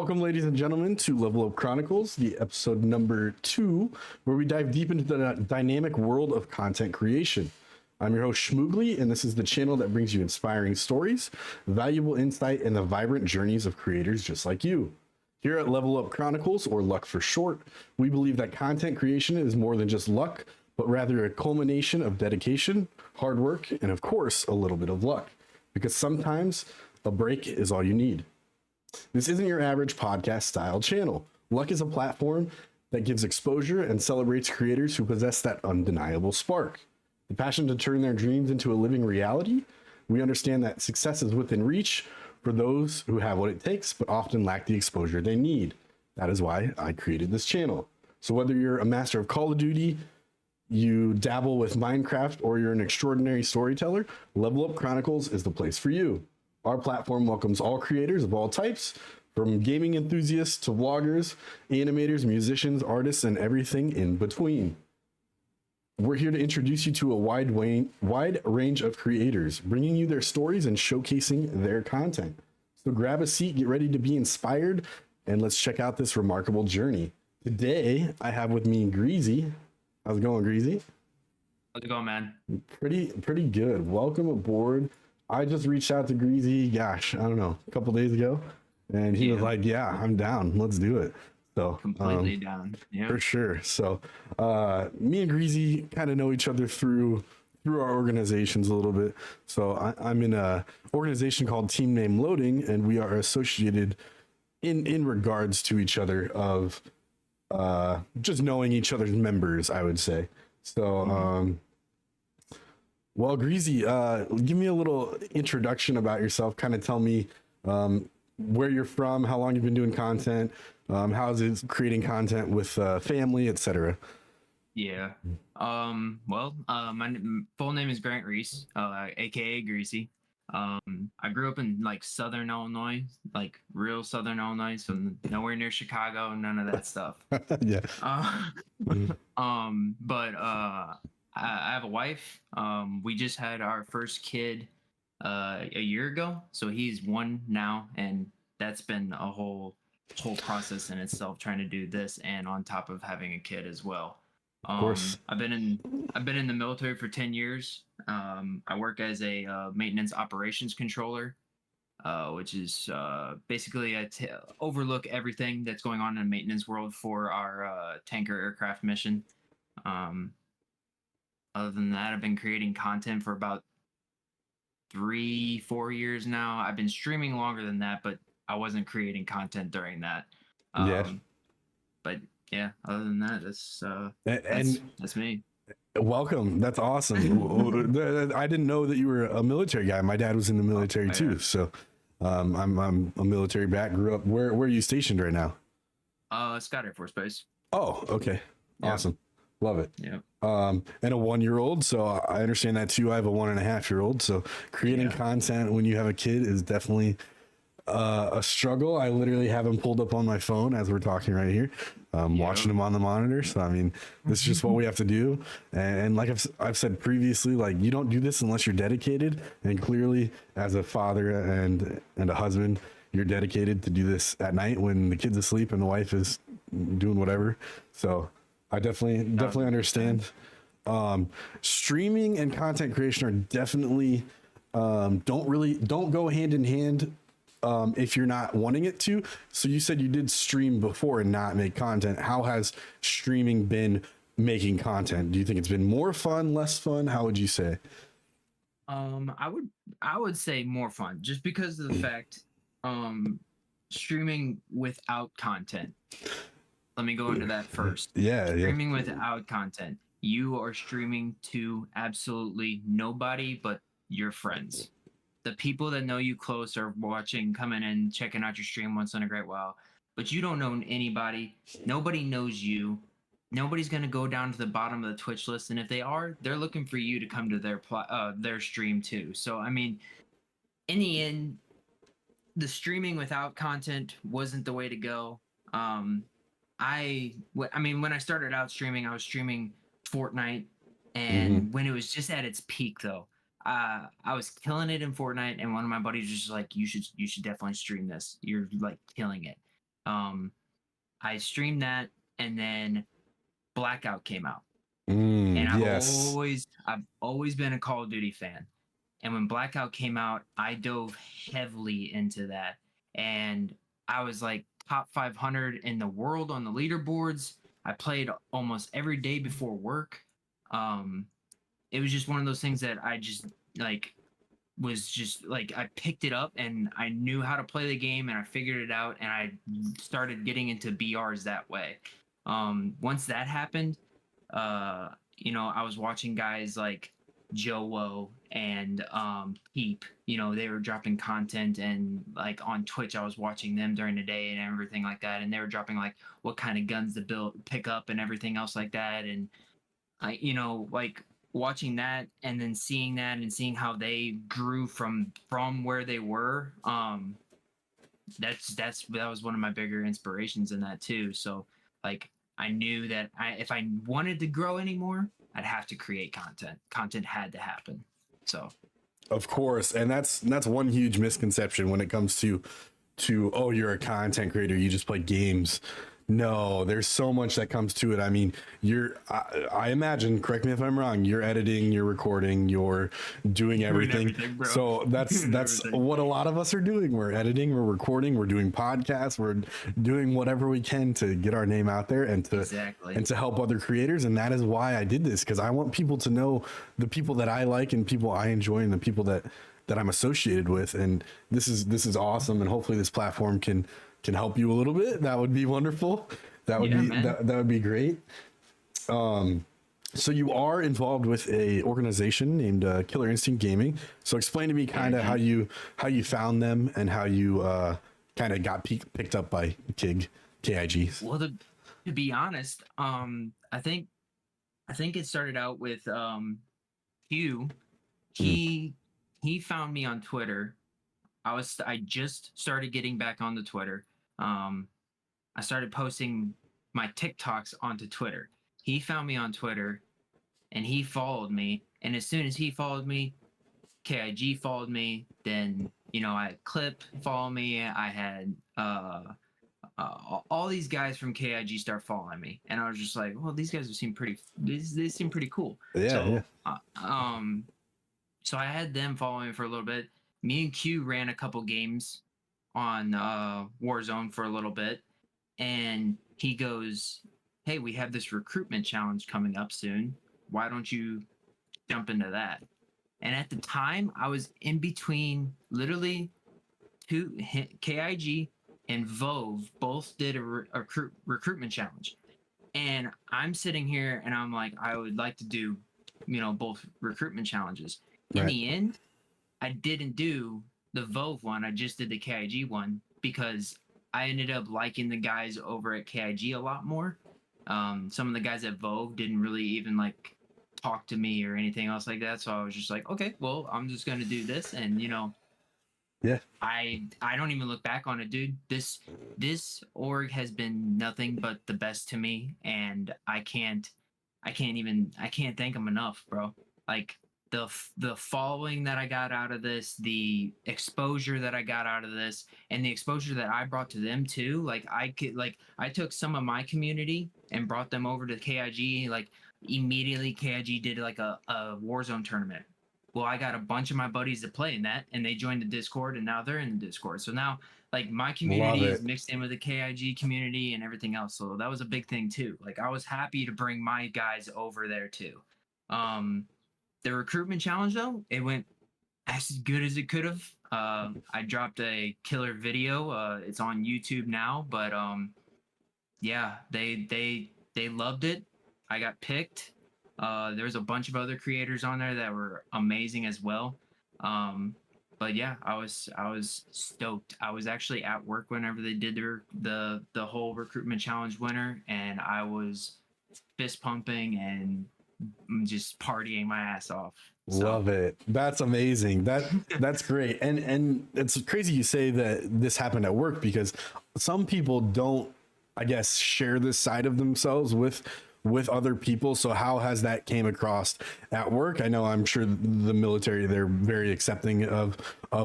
Welcome, ladies and gentlemen, to Level Up Chronicles, the episode number 2, where we dive deep into the dynamic world of content creation. I'm your host, Schmoogly, and this is the channel that brings you inspiring stories, valuable insight, and the vibrant journeys of creators just like you. Here at Level Up Chronicles, or Luck for short, we believe that content creation is more than just luck, but rather a culmination of dedication, hard work, and of course, a little bit of luck. Because sometimes a break is all you need. This isn't your average podcast style channel. Luck is a platform that gives exposure and celebrates creators who possess that undeniable spark. The passion to turn their dreams into a living reality. We understand that success is within reach for those who have what it takes, but often lack the exposure they need. That is why I created this channel. So whether you're a master of Call of Duty, you dabble with Minecraft, or you're an extraordinary storyteller, Level Up Chronicles is the place for you. Our platform welcomes all creators of all types, from gaming enthusiasts to vloggers, animators, musicians, artists, and everything in between. We're here to introduce you to a wide range of creators, bringing you their stories and showcasing their content. So grab a seat, get ready to be inspired, and let's check out this remarkable journey. Today, I have with me Greasy. How's it going, Greasy? How's it going, man? Pretty good. Welcome aboard. I just reached out to Greasy, gosh, I don't know, a couple days ago, and he was like, yeah, I'm down. Let's do it. So completely down. Yeah. For sure. So me and Greasy kind of know each other through our organizations a little bit. So I'm in a organization called Team Name Loading, and we are associated in regards to each other of just knowing each other's members, I would say. So well, Greasy, give me a little introduction about yourself. Kind of tell me where you're from, how long you've been doing content, how's it creating content with family, etc. Yeah. My full name is Grant Reese, aka Greasy. I grew up in like Southern Illinois, like real Southern Illinois, so nowhere near Chicago, none of that stuff. Yeah. I have a wife. We just had our first kid a year ago, so he's 1 now, and that's been a whole process in itself, trying to do this and on top of having a kid as well. Of course. I've been in the military for 10 years. I work as a maintenance operations controller, which is basically I overlook everything that's going on in the maintenance world for our tanker aircraft mission. Other than that, I've been creating content for about 3-4 years now. I've been streaming longer than that, but I wasn't creating content during that. But yeah, other than that, that's me. Welcome. That's awesome. I didn't know that you were a military guy. My dad was in the military too. So I'm a military back, grew up. Where are you stationed right now? Scott Air Force Base. Oh, okay. Yeah. Awesome. Love it. Yeah. And a 1-year-old. So I understand that too. I have a 1.5-year-old. So creating content when you have a kid is definitely a struggle. I literally have him pulled up on my phone as we're talking right here, watching him on the monitor. So, I mean, this is just what we have to do. And like I've said previously, like you don't do this unless you're dedicated. And clearly as a father and a husband, you're dedicated to do this at night when the kid's asleep and the wife is doing whatever. So I definitely understand. Streaming and content creation are definitely don't go hand in hand if you're not wanting it to. So you said you did stream before and not make content. How has streaming been making content? Do you think it's been more fun, less fun? How would you say? I would say more fun, just because of the fact streaming without content. Let me go into that first. Streaming without content. You are streaming to absolutely nobody but your friends. The people that know you close are watching, coming in, checking out your stream once in a great while. But you don't know anybody. Nobody knows you. Nobody's going to go down to the bottom of the Twitch list. And if they are, they're looking for you to come to their stream too. So, I mean, in the end, the streaming without content wasn't the way to go. I mean, when I started out streaming, I was streaming Fortnite, and when it was just at its peak, though, I was killing it in Fortnite, and one of my buddies was just like, "You should definitely stream this. You're like killing it." I streamed that, and then Blackout came out. Mm, And yes. I've always been a Call of Duty fan. And when Blackout came out, I dove heavily into that. And I was like top 500 in the world on the leaderboards. I played almost every day before work. Um, it was just one of those things that I just like was just like I picked it up and I knew how to play the game and I figured it out and I started getting into BRs that way. Once that happened, I was watching guys like Joe and Peep, they were dropping content, and like on Twitch I was watching them during the day and everything like that, and they were dropping like what kind of guns to pick up and everything else like that. And I, like watching that and then seeing that and seeing how they grew from where they were. That was one of my bigger inspirations in that too. So like I knew that if I wanted to grow anymore, I'd have to create content. Content had to happen. So Of course, and that's one huge misconception when it comes to oh, you're a content creator, you just play games. No, there's so much that comes to it. I mean, I imagine, correct me if I'm wrong, you're editing, you're recording, you're doing everything. So that's what a lot of us are doing. We're editing, we're recording, we're doing podcasts, we're doing whatever we can to get our name out there and to help other creators. And that is why I did this, because I want people to know the people that I like and people I enjoy and the people that I'm associated with. And this is awesome. And hopefully this platform can help you a little bit. That would be wonderful. That would that would be great. So you are involved with a organization named Killer Instinct Gaming. So explain to me kind of how you found them and how you kind of got picked up by KIG. Well, to be honest, I think it started out with Hugh. He found me on Twitter. I just started getting back onto Twitter. I started posting my TikToks onto Twitter. He found me on Twitter and he followed me. And as soon as he followed me, KIG followed me. Then, I had Clip follow me. I had all these guys from KIG start following me. And I was just like, well, these guys seem pretty cool. Yeah. So I had them follow me for a little bit. Me and Q ran a couple games on Warzone for a little bit, and he goes, hey, we have this recruitment challenge coming up soon. Why don't you jump into that? And at the time, I was in between literally two, KIG and Vove both did a recruitment challenge. And I'm sitting here and I'm like, I would like to do, both recruitment challenges. In the end, I didn't do the Vove one. I just did the KIG one because I ended up liking the guys over at KIG a lot more. Some of the guys at Vove didn't really even like talk to me or anything else like that. So I was just like, okay, well, I'm just going to do this. And, I don't even look back on it, dude. This org has been nothing but the best to me. And I can't thank them enough, bro. Like, the following that I got out of this, the exposure that I got out of this, and the exposure that I brought to them too. Like I took some of my community and brought them over to KIG. Like immediately KIG did like a Warzone tournament. Well, I got a bunch of my buddies to play in that, and they joined the Discord, and now they're in the Discord. So now, like, my community is mixed in with the KIG community and everything else. So that was a big thing too. Like I was happy to bring my guys over there too. The recruitment challenge, though, it went as good as it could have. I dropped a killer video. It's on YouTube now, but yeah, they loved it. I got picked. There's a bunch of other creators on there that were amazing as well. But yeah, I was stoked. I was actually at work whenever they did the whole recruitment challenge winner, and I was fist pumping and just partying my ass off. So. Love it. That's amazing. That's great. And it's crazy you say that this happened at work, because some people don't, I guess, share this side of themselves with other people. So how has that came across at work? I know, I'm sure the military, they're very accepting of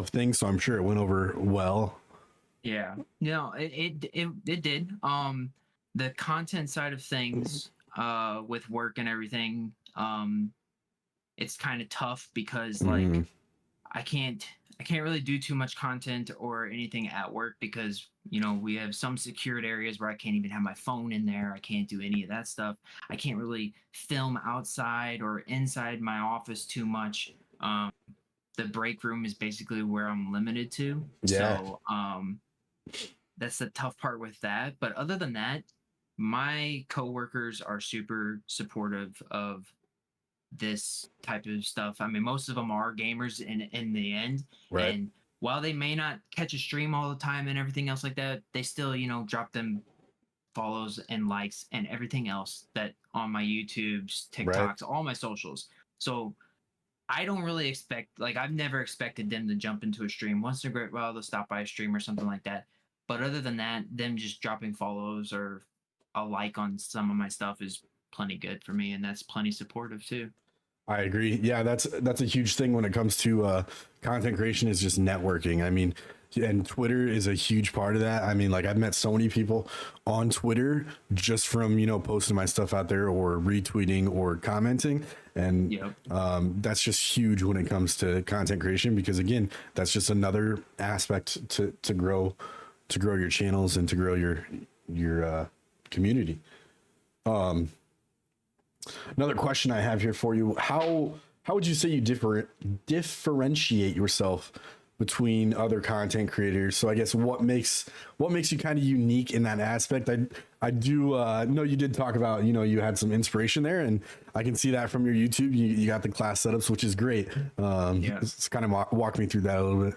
things, so I'm sure it went over well. Yeah. No, it did. The content side of things, with work and everything, it's kind of tough because Mm, like I can't I can't really do too much content or anything at work because we have some secured areas where I can't even have my phone in there. I can't do any of that stuff. I can't really film outside or inside my office too much. The break room is basically where I'm limited to. yeah. So that's the tough part with that. But other than that, my coworkers are super supportive of this type of stuff. I mean, most of them are gamers in the end, Right. and while they may not catch a stream all the time and everything else like that, they still drop them follows and likes and everything else that on my YouTube's, Right. TikToks, all my socials. So I don't really expect, like, I've never expected them to jump into a stream. Once in a great while, they'll stop by a stream or something like that. But other than that, them just dropping follows or a like on some of my stuff is plenty good for me, and that's plenty supportive too. I agree. Yeah, that's a huge thing when it comes to content creation is just networking. I mean, and Twitter is a huge part of that. I mean, like I've met so many people on Twitter just from posting my stuff out there or retweeting or commenting, and Yep. that's just huge when it comes to content creation because again, that's just another aspect to grow your channels and to grow your community. Another question I have here for you: how would you say you differentiate yourself between other content creators? So I guess what makes you kind of unique in that aspect? I do know you did talk about you had some inspiration there, and I can see that from your YouTube. You got the class setups, which is great. Yeah. Just kind of walk me through that a little bit.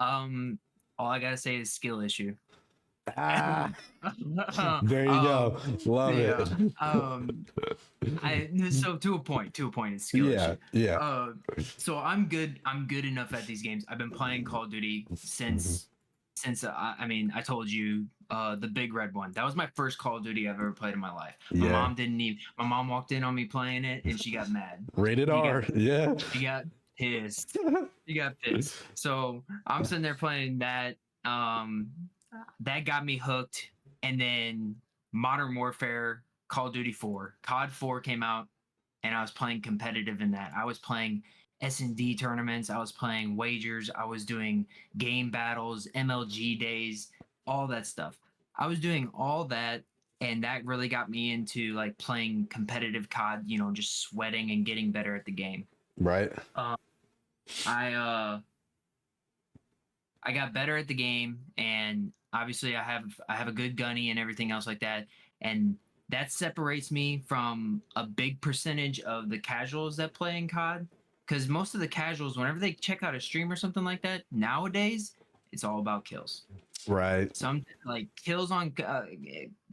All I gotta say is skill issue. Ah, there you go. Love Yeah. it. So to a point, it's skill Yeah, issue. yeah. Uh, so I'm good enough at these games. I've been playing Call of Duty since I mean, I told you the big red one. That was my first Call of Duty I've ever played in my life. Yeah. My mom walked in on me playing it and she got mad. Rated She R. got Yeah. she got pissed. She got pissed. So I'm sitting there playing that. Um, that got me hooked. And then Modern Warfare, Call of Duty 4, COD 4 came out, and I was playing competitive in that. I was playing S&D tournaments. I was playing wagers. I was doing game battles, MLG days, all that stuff. I was doing all that, and that really got me into like playing competitive COD. Just sweating and getting better at the game. Right. Um, I I got better at the game, and obviously I have a good gunny and everything else like that, and that separates me from a big percentage of the casuals that play in COD. Because most of the casuals, whenever they check out a stream or something like that, nowadays it's all about kills. Right. Some like kills on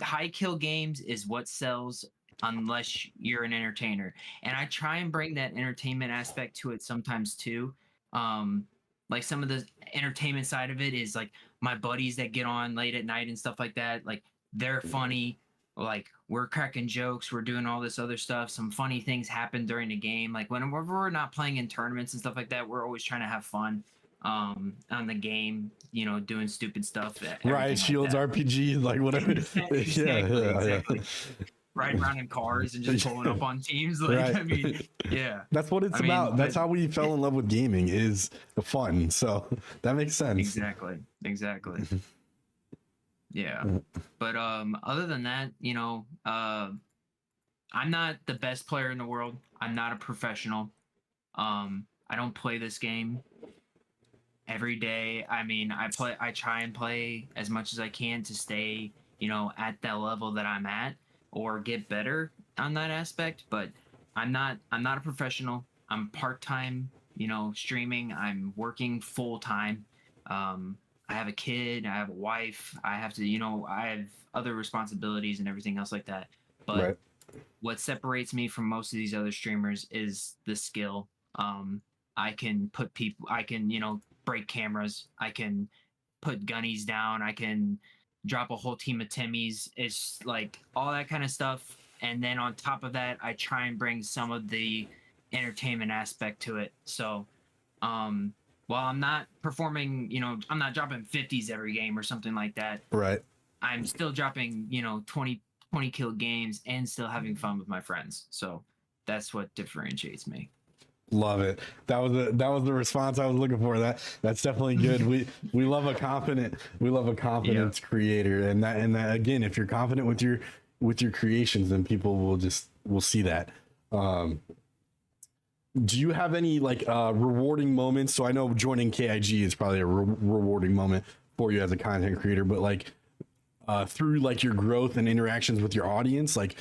high kill games is what sells unless you're an entertainer. And I try and bring that entertainment aspect to it sometimes too. Um, like some of the entertainment side of it is like my buddies that get on late at night and stuff like that. Like they're funny. Like we're cracking jokes, we're doing all this other stuff. Some funny things happen during the game. Like whenever we're not playing in tournaments and stuff like that, we're always trying to have fun on the game, doing stupid stuff, Right. everything like Shields that. RPG, like whatever. Yeah. Exactly, Yeah. Yeah. exactly. Riding around in cars and just pulling up on teams. Like, Right. I mean, yeah. That's what it's I mean, about. That's but how we fell in love with gaming is the fun. So that makes sense. exactly. Yeah. But other than that, I'm not the best player in the world. I'm not a professional. I don't play this game every day. I mean, I try and play as much as I can to stay, at that level that I'm at or get better on that aspect, but I'm not a professional. I'm part-time, streaming. I'm working full-time. I have a kid, I have a wife, I have to, I have other responsibilities and everything else like that. But Right. what separates me from most of these other streamers is the skill. I can break cameras. I can put gunnies down. I can drop a whole team of Timmies. It's like all that kind of stuff. And then on top of that, I try and bring some of the entertainment aspect to it. So, um, well, I'm not performing, I'm not dropping 50s every game or something like that. Right. I'm still dropping, 20 kill games and still having fun with my friends. So that's what differentiates me. Love it. That was the response I was looking for. That's definitely good. We love a confident Yep. creator, and that again, if you're confident with your creations, then people will see that. Do you have any like rewarding moments? So I know joining KIG is probably a rewarding moment for you as a content creator, but like through like your growth and interactions with your audience, like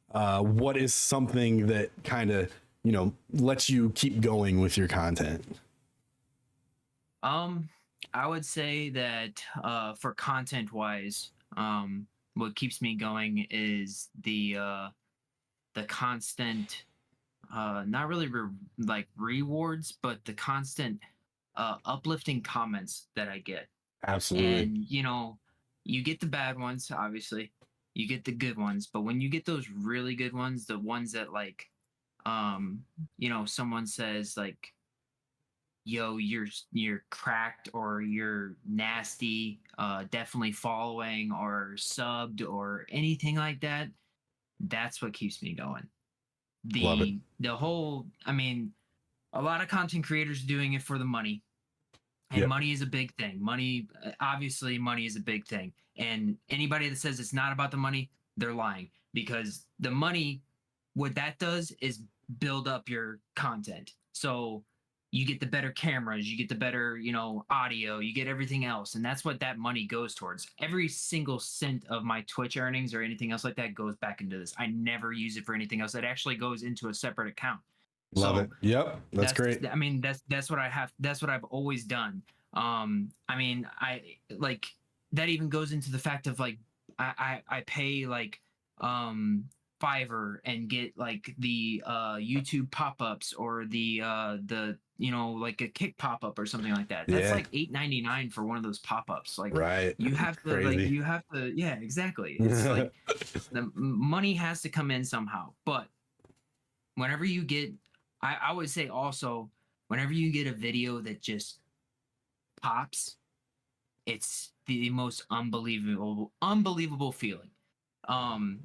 what is something that kind of lets you keep going with your content? I would say that for content wise, what keeps me going is the constant not really like rewards, but the constant uplifting comments that I get. Absolutely. And you get the bad ones, obviously, you get the good ones, but when you get those really good ones, the ones that like someone says like, yo, you're cracked or you're nasty, definitely following or subbed or anything like that, that's what keeps me going. Love it. The whole, I mean, a lot of content creators doing it for the money, and Yep. money is a big thing. Money, obviously money is a big thing, and anybody that says it's not about the money, they're lying, because the money, what that does is build up your content. So you get the better cameras, you get the better audio, you get everything else, and that's what that money goes towards. Every single cent of my Twitch earnings or anything else like that goes back into this. I never use it for anything else. It actually goes into a separate account. Love it. So Yep. That's great. I mean, that's what I have. That's what I've always done. I mean, I like that even goes into the fact of like I pay like Fiverr and get like the YouTube pop-ups or the like a kick pop-up or something like that. That's Yeah. like $8.99 for one of those pop-ups. Like Right. Crazy. yeah, exactly. It's like the money has to come in somehow. But whenever you get, I would say also, whenever you get a video that just pops, it's the most unbelievable feeling. Um,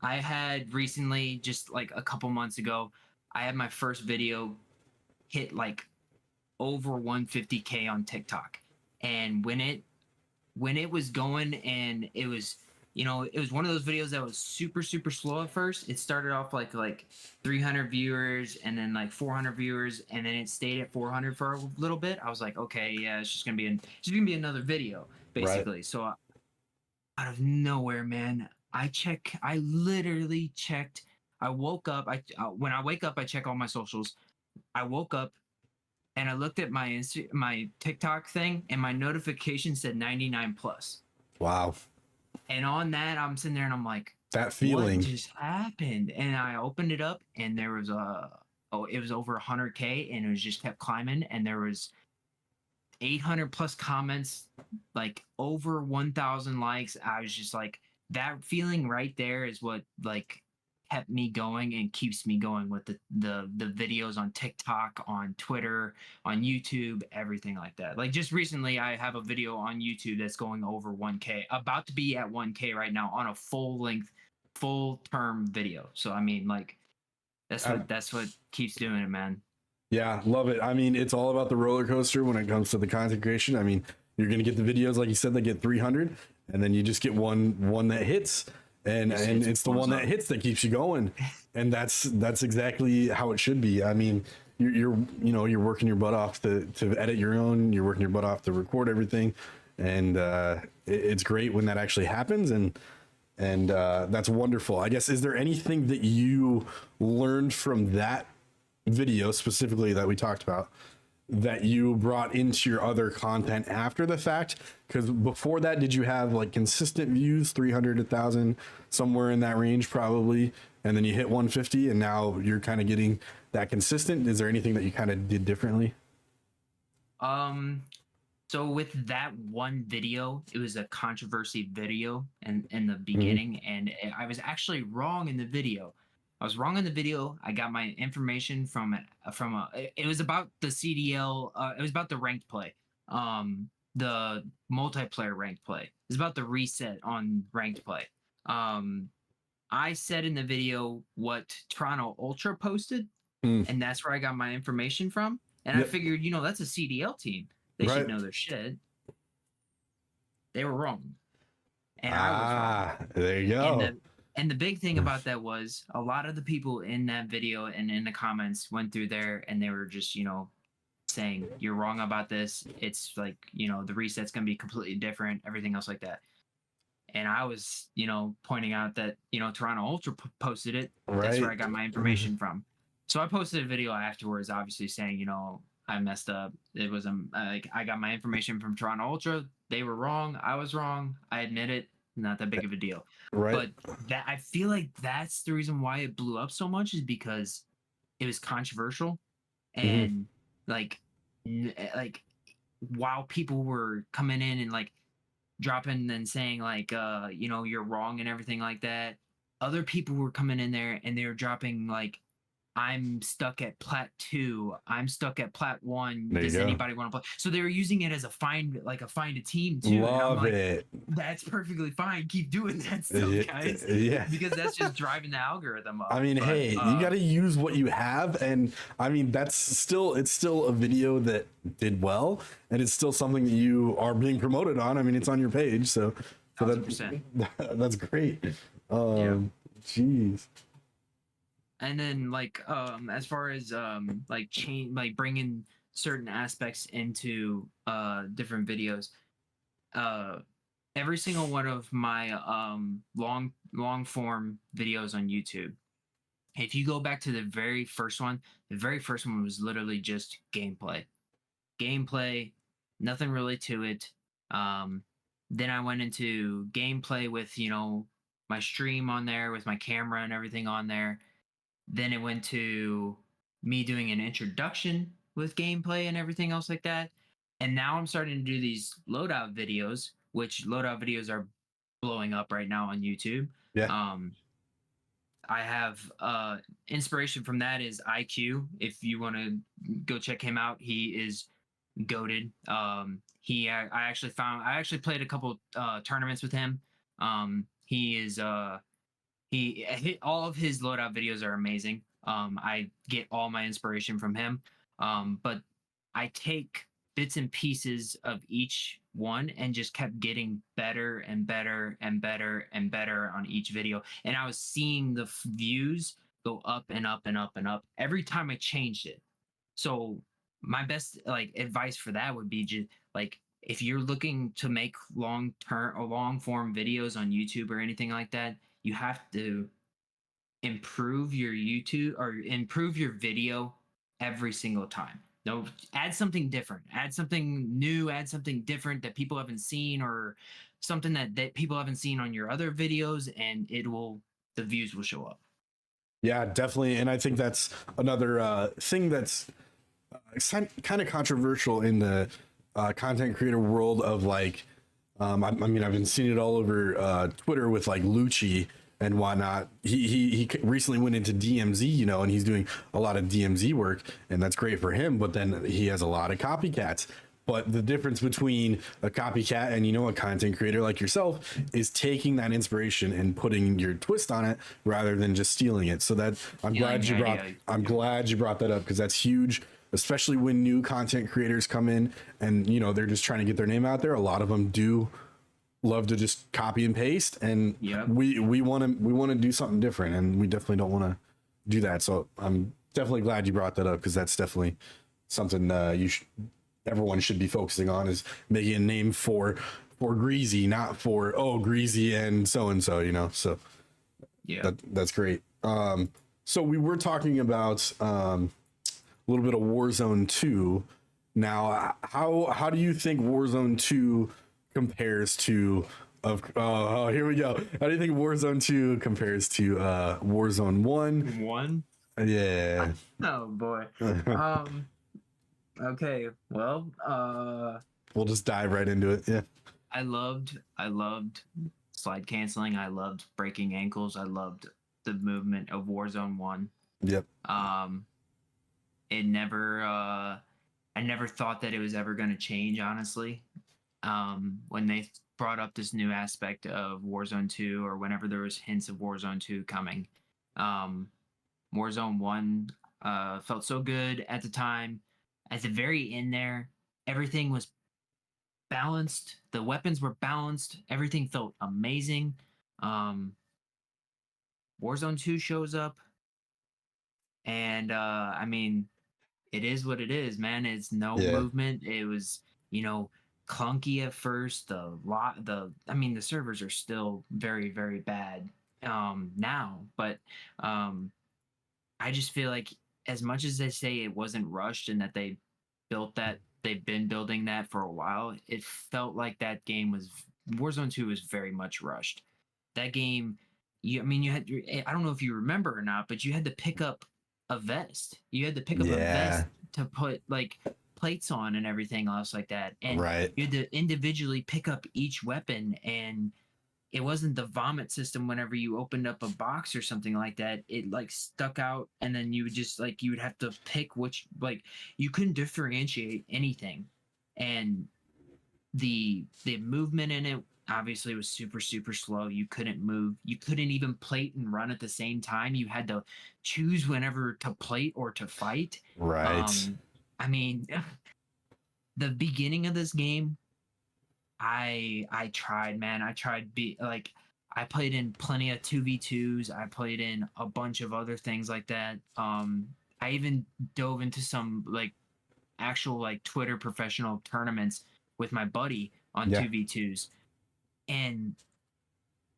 I had recently, just like a couple months ago, I had my first video hit like over 150K on TikTok, and when it was going, and it was it was one of those videos that was super slow at first. It started off like 300 viewers, and then like 400 viewers, and then it stayed at 400 for a little bit. I was like, okay, yeah, it's just gonna be another video Right. basically. So out of nowhere, man, I literally checked. I woke up, when I wake up, I check all my socials. I woke up and I looked at my TikTok thing, and my notification said 99 plus. Wow. And on that, I'm sitting there and I'm like, That what feeling. just happened? And I opened it up, and there was it was over 100K, and it was just kept climbing, and there was 800 plus comments, like over 1,000 likes. I was just like, that feeling right there is what like kept me going and keeps me going with the videos on TikTok, on Twitter, on YouTube, everything like that. Like just recently, I have a video on YouTube that's going over 1K, about to be at 1K right now on a full length, full term video. So I mean, like that's what keeps doing it, man. Yeah, love it. I mean, it's all about the roller coaster when it comes to the content creation. I mean, you're gonna get the videos like you said that get 300, and then you just get one that hits, and it's the one that hits that keeps you going, and that's exactly how it should be. I mean, you're working your butt off to edit your own. You're working your butt off to record everything, and it's great when that actually happens, and that's wonderful. I guess, is there anything that you learned from that video specifically that we talked about that you brought into your other content after the fact? Because before that, did you have like consistent views, 300, 1,000, somewhere in that range probably, and then you hit 150 and now you're kind of getting that consistent? Is there anything that you kind of did differently? So with that one video, it was a controversy video in the beginning, and I was actually wrong in the video. I was wrong in the video. I got my information from it was about the CDL. It was about the ranked play. The multiplayer ranked play. It was about the reset on ranked play. I said in the video what Toronto Ultra posted, and that's where I got my information from. And I figured, that's a CDL team. They should know their shit. They were wrong. And I was wrong. There you go. And the big thing about that was a lot of the people in that video and in the comments went through there and they were just, saying, you're wrong about this. It's like, the reset's going to be completely different, everything else like that. And I was, pointing out that, Toronto Ultra posted it. That's where I got my information from. So I posted a video afterwards, obviously saying, I messed up. It was like I got my information from Toronto Ultra. They were wrong. I was wrong. I admit it. Not that big of a deal. But that I feel like that's the reason why it blew up so much, is because it was controversial, and like while people were coming in and like dropping and saying like you're wrong and everything like that, other people were coming in there and they were dropping like, I'm stuck at plat 2. I'm stuck at plat 1. Does anybody want to play? So they were using it as a find a team too. Love and I'm like, it. That's perfectly fine. Keep doing that still, guys. Yeah. Because that's just driving the algorithm up. I mean, hey, you got to use what you have, and I mean it's still a video that did well, and it's still something that you are being promoted on. I mean, it's on your page, so that's great. Jeez. And then like as far as like change, like bringing certain aspects into different videos, every single one of my long form videos on YouTube, if you go back to the very first one was literally just gameplay, nothing really to it. Then I went into gameplay with my stream on there with my camera and everything on there. Then it went to me doing an introduction with gameplay and everything else like that. And now I'm starting to do these loadout videos, which loadout videos are blowing up right now on YouTube. Yeah. I have inspiration from that is IQ. If you want to go check him out, he is goated. I actually played a couple tournaments with him. He is all of his loadout videos are amazing. I get all my inspiration from him. But I take bits and pieces of each one and just kept getting better and better and better and better on each video. And I was seeing the views go up and up and up and up every time I changed it. So my best like advice for that would be just like, if you're looking to make long form videos on YouTube or anything like that, you have to improve your YouTube or improve your video every single time. No, add something different, add something new, add something different that people haven't seen, or something that people haven't seen on your other videos, and the views will show up. Yeah, definitely. And I think that's another thing that's kind of controversial in the content creator world of like, I mean, I've been seeing it all over Twitter with like Lucci and whatnot. He recently went into DMZ, and he's doing a lot of DMZ work, and that's great for him. But then he has a lot of copycats. But the difference between a copycat and a content creator like yourself is taking that inspiration and putting your twist on it rather than just stealing it. So that I'm glad you brought that up, because that's huge, especially when new content creators come in and they're just trying to get their name out there. A lot of them do love to just copy and paste, and we want to do something different, and we definitely don't want to do that. So I'm definitely glad you brought that up, because that's definitely something everyone should be focusing on, is making a name for Greasy, not for Greasy and so. So yeah, that's great. So we were talking about a little bit of Warzone 2. Now, how do you think Warzone 2 compares to here we go. How do you think Warzone 2 compares to Warzone 1? Yeah. Oh boy. Okay. Well, we'll just dive right into it. Yeah. I loved slide canceling. I loved breaking ankles. I loved the movement of Warzone 1. Yep. It never I never thought that it was ever going to change, honestly. When they brought up this new aspect of Warzone 2, or whenever there was hints of Warzone 2 coming, Warzone 1 felt so good at the time. At the very end there, everything was balanced. The weapons were balanced. Everything felt amazing. Warzone 2 shows up, and I mean, it is what it is, man. It's no movement. It was, clunky at first. I mean, the servers are still very, very bad now, but I just feel like, as much as they say it wasn't rushed and that they've been building that for a while, it felt like that game was Warzone 2 was very much rushed. That game, you had, I don't know if you remember or not, but you had to pick up a vest. You had to pick up a vest to put like plates on and everything else like that. And you had to individually pick up each weapon, and it wasn't the vomit system. Whenever you opened up a box or something like that, it like stuck out, and then you would just like, you would have to pick which, like, you couldn't differentiate anything. And the movement in it obviously was super, super slow. You couldn't move. You couldn't even plate and run at the same time. You had to choose whenever to plate or to fight. I mean, the beginning of this game, I tried, man. I played in plenty of 2v2s. I played in a bunch of other things like that. I even dove into some like actual like Twitter professional tournaments with my buddy on 2v2s. And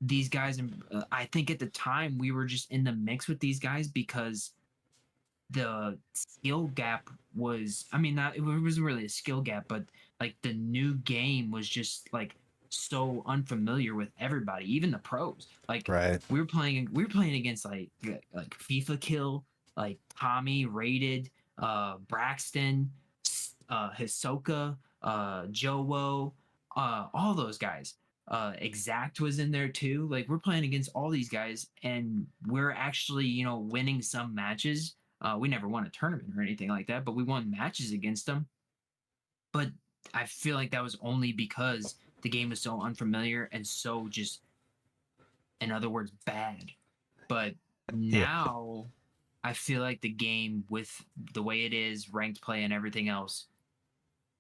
these guys, I think at the time we were just in the mix with these guys because the skill gap was, I mean, it wasn't really a skill gap, but like the new game was just like so unfamiliar with everybody, even the pros. Like we were playing against like FIFA Kill, like Tommy, Rated, Braxton, Hisoka, Jowo, all those guys. Exact was in there too. Like, we're playing against all these guys, and we're actually, winning some matches. We never won a tournament or anything like that, but we won matches against them. But I feel like that was only because the game was so unfamiliar and so just, in other words, bad. But now I feel like the game, with the way it is, ranked play and everything else,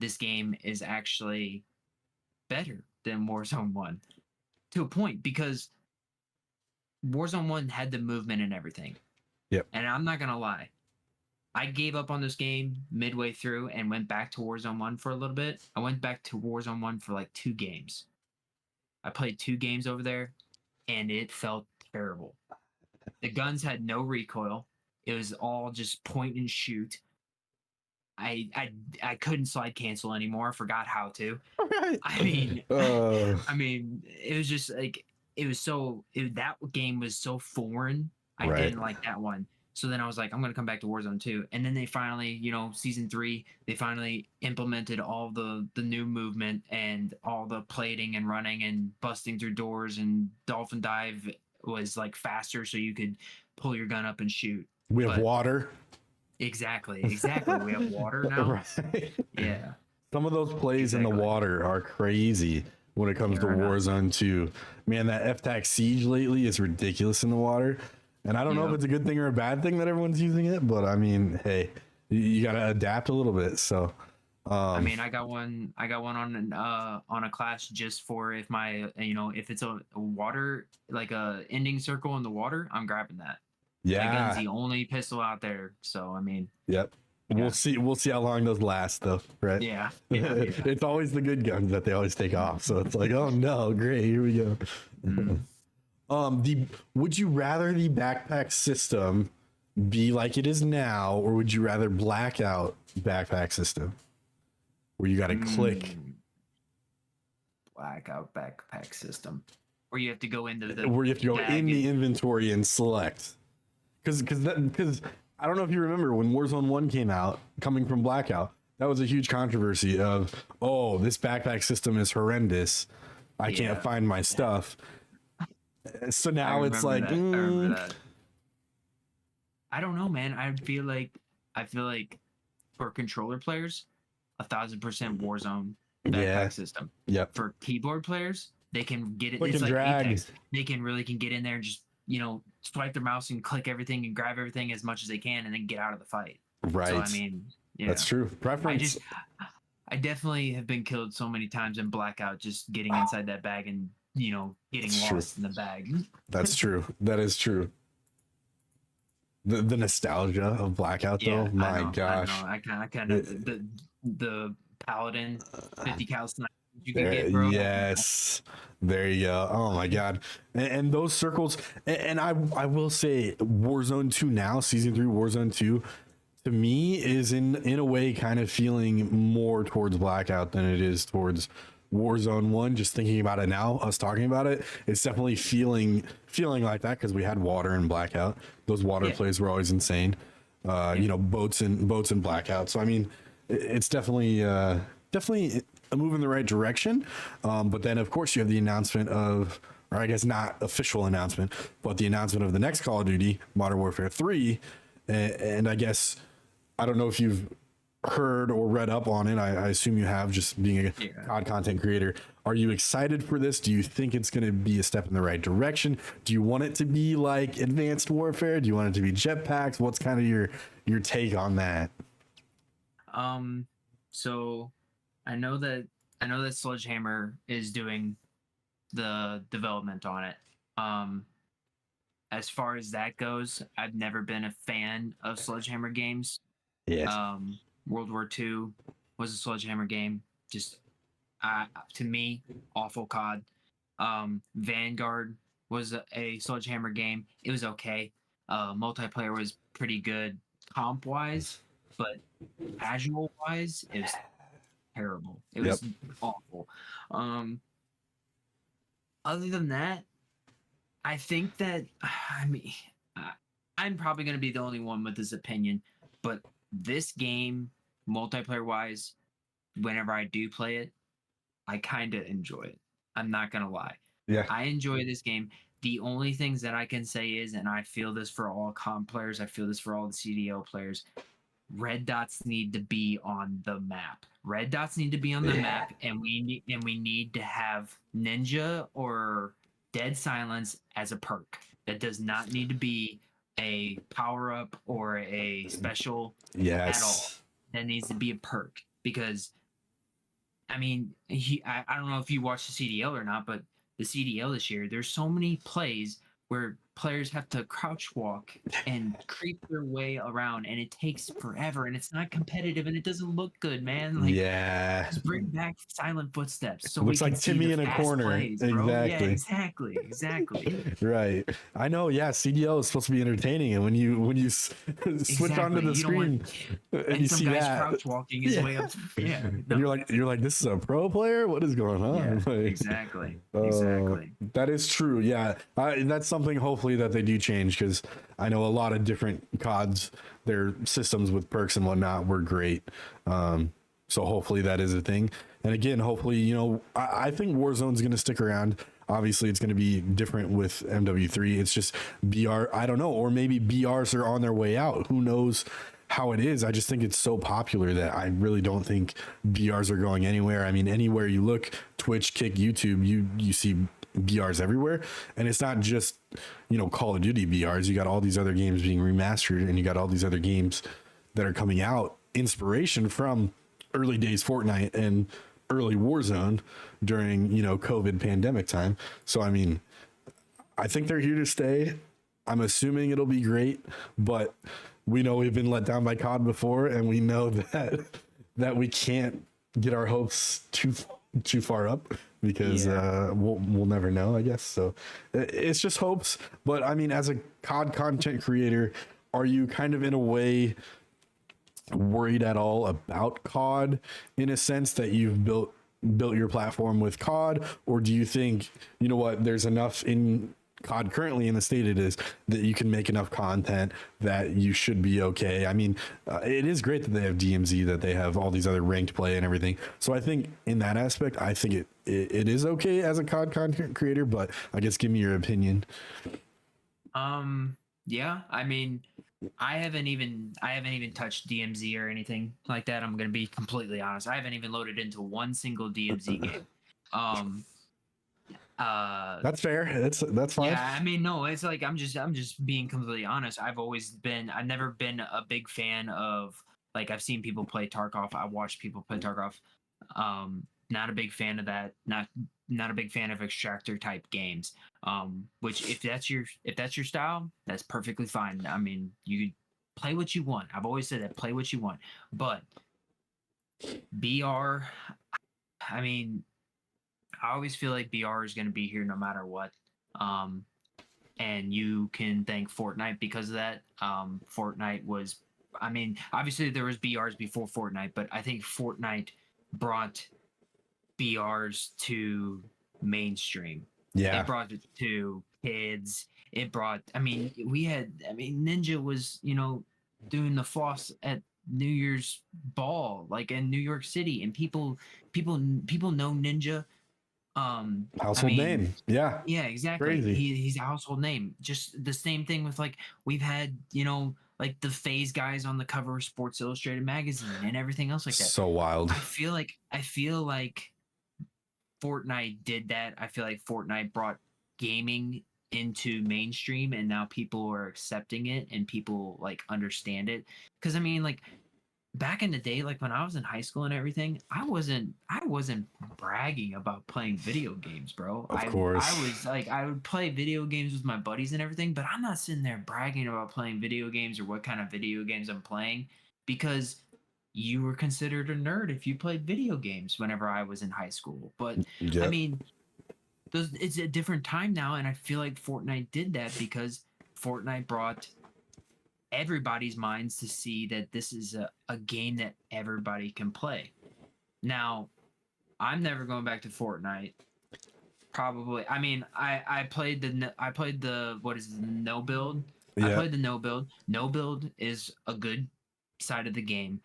this game is actually better than Warzone 1 to a point, because Warzone 1 had the movement and everything. Yep. And I'm not going to lie, I gave up on this game midway through and went back to Warzone 1 for a little bit. I went back to Warzone 1 for like 2 games. I played 2 games over there, and it felt terrible. The guns had no recoil. It was all just point and shoot. I couldn't slide cancel anymore. I forgot how to. I mean, it was just like, that game was so foreign. I didn't like that one. So then I was like, I'm going to come back to Warzone 2. And then they finally, season 3, they finally implemented all the new movement and all the plating and running and busting through doors, and dolphin dive was like faster, so you could pull your gun up and shoot. We have water. Exactly. We have water now. Yeah. Some of those plays in the water are crazy when it comes to Warzone 2. Man, that F-Tac Siege lately is ridiculous in the water. And I don't know if it's a good thing or a bad thing that everyone's using it, but I mean, hey, you got to adapt a little bit. So, I mean, I got one on a class just for, if my, if it's a water, like a ending circle in the water, I'm grabbing that. Yeah. That gun's the only pistol out there. So, I mean. Yep. We'll see how long those last, though, right? Yeah. It's always the good guns that they always take off. So it's like, oh no, great, here we go. Would you rather the backpack system be like it is now, or would you rather blackout backpack system where you got to click? Blackout backpack system, where you have to go into the the inventory and select. Because I don't know if you remember when Warzone 1 came out, coming from Blackout, that was a huge controversy of, oh, this backpack system is horrendous. I can't find my stuff. So now it's like, I don't know, man. I feel like for controller players, 1,000% Warzone backpack system. Yep. For keyboard players, they can get it. Click It's and like drag. Apex. They can get in there and just swipe their mouse and click everything and grab everything as much as they can, and then get out of the fight. Right. So I mean, that's true. Preference. I definitely have been killed so many times in Blackout, just getting inside that bag and getting lost in the bag. That's true. That is true. The nostalgia of Blackout, though, my gosh. I kind of the Paladin 50 cal sniper you can get, bro. Yes, there you go. Oh my god, and those circles, and I will say, Warzone 2 now, Season 3, Warzone 2, to me is in a way kind of feeling more towards Blackout than it is towards Warzone 1. Just thinking about it now, us talking about it, it's definitely feeling like that, because we had water in Blackout. Those water plays were always insane. Boats and Blackout. So I mean, it's definitely a move in the right direction. But then of course you have the announcement of, or I guess not official announcement, but the announcement of the next Call of Duty, Modern Warfare 3. And I guess, I don't know if you've heard or read up on it. I assume you have, just being a COD content creator. Are you excited for this? Do you think it's going to be a step in the right direction? Do you want it to be like Advanced Warfare? Do you want it to be jetpacks? What's kind of your take on that? So I know that Sledgehammer is doing the development on it. As far as that goes, I've never been a fan of Sledgehammer games. Yes. World War II was a Sledgehammer game. Just to me, awful COD. Vanguard was a Sledgehammer game. It was okay. Multiplayer was pretty good comp wise, but casual wise, it was terrible. It was awful. Other than that, I think that I'm probably going to be the only one with this opinion, but this game, multiplayer wise, whenever I do play it, I kind of enjoy it. I'm not going to lie. Yeah. I enjoy this game. The only things that I can say is, and I feel this for all comp players, I feel this for all the CDL players, red dots need to be on the map. Red dots need to be on the map, and we need to have Ninja or Dead Silence as a perk. That does not need to be a power up or a special at all. That needs to be a perk, because I mean, I don't know if you watched the CDL or not, but the CDL this year, there's so many plays where players have to crouch walk and creep their way around, and it takes forever, and it's not competitive, and it doesn't look good, man. Like, just bring back silent footsteps. So looks like Timmy in a corner. Plays, exactly. Right. I know. Yeah, CDL is supposed to be entertaining, and when you switch onto the screen and you see that crouch walking his way up, and you're like, this is a pro player. What is going on? Exactly. That is true. Yeah, that's something hopefully that they do change, because I know a lot of different CODs, their systems with perks and whatnot were great. So hopefully that is a thing. And again, hopefully, I think Warzone's going to stick around. Obviously, it's going to be different with MW3. It's just BR. I don't know, or maybe BRs are on their way out. Who knows how it is? I just think it's so popular that I really don't think BRs are going anywhere. I mean, anywhere you look, Twitch, Kick, YouTube, you see BRs everywhere. And it's not just, Call of Duty BRs. You got all these other games being remastered, and you got all these other games that are coming out, inspiration from early days Fortnite and early Warzone during, COVID pandemic time. So, I mean, I think they're here to stay. I'm assuming it'll be great, but we know we've been let down by COD before, and we know that we can't get our hopes too far up, because we'll never know, I guess. So it's just hopes. But I mean, as a COD content creator, are you kind of in a way worried at all about COD, in a sense that you've built your platform with COD? Or do you think, there's enough in COD currently in the state it is, that you can make enough content that you should be okay? I mean, it is great that they have DMZ, that they have all these other ranked play and everything. So I think in that aspect, I think it is okay as a COD content creator, but I guess give me your opinion. Yeah, I mean, I haven't even touched DMZ or anything like that. I'm gonna be completely honest. I haven't even loaded into one single DMZ game. Um, That's fair. That's fine. yeah, I mean, no, it's like I'm just being completely honest. I've never been a big fan of, like, I've seen people play Tarkov. I watched people play Tarkov. Not a big fan of that. Not a big fan of extractor type games. Which if that's your style, that's perfectly fine. I mean, you play what you want. I've always said that, play what you want. But BR, I mean, I always feel like BR is going to be here no matter what. Um, and you can thank Fortnite because of that. Fortnite was, I mean, obviously there was BRs before Fortnite, but I think Fortnite brought BRs to mainstream. Yeah. It brought it to kids. It brought, I mean, Ninja was, doing the floss at New Year's ball, like in New York City, and people know Ninja. Household name. Yeah. Yeah, exactly. Crazy. He's a household name. Just the same thing with, like, we've had, like the FaZe guys on the cover of Sports Illustrated magazine and everything else like that. So wild. I feel like Fortnite did that. I feel like Fortnite brought gaming into mainstream, and now people are accepting it and people like understand it. Because I mean, like, back in the day, like when I was in high school and everything, I wasn't bragging about playing video games, bro. Of course. I was like, I would play video games with my buddies and everything, but I'm not sitting there bragging about playing video games or what kind of video games I'm playing, because you were considered a nerd if you played video games whenever I was in high school. But Yep. I mean, it's a different time now, and I feel like Fortnite did that because Fortnite brought everybody's minds to see that this is a game that everybody can play. Now, I'm never going back to Fortnite. Probably. I mean, I played the what is it, no build. Yeah. I played the no build. No build is a good side of the game.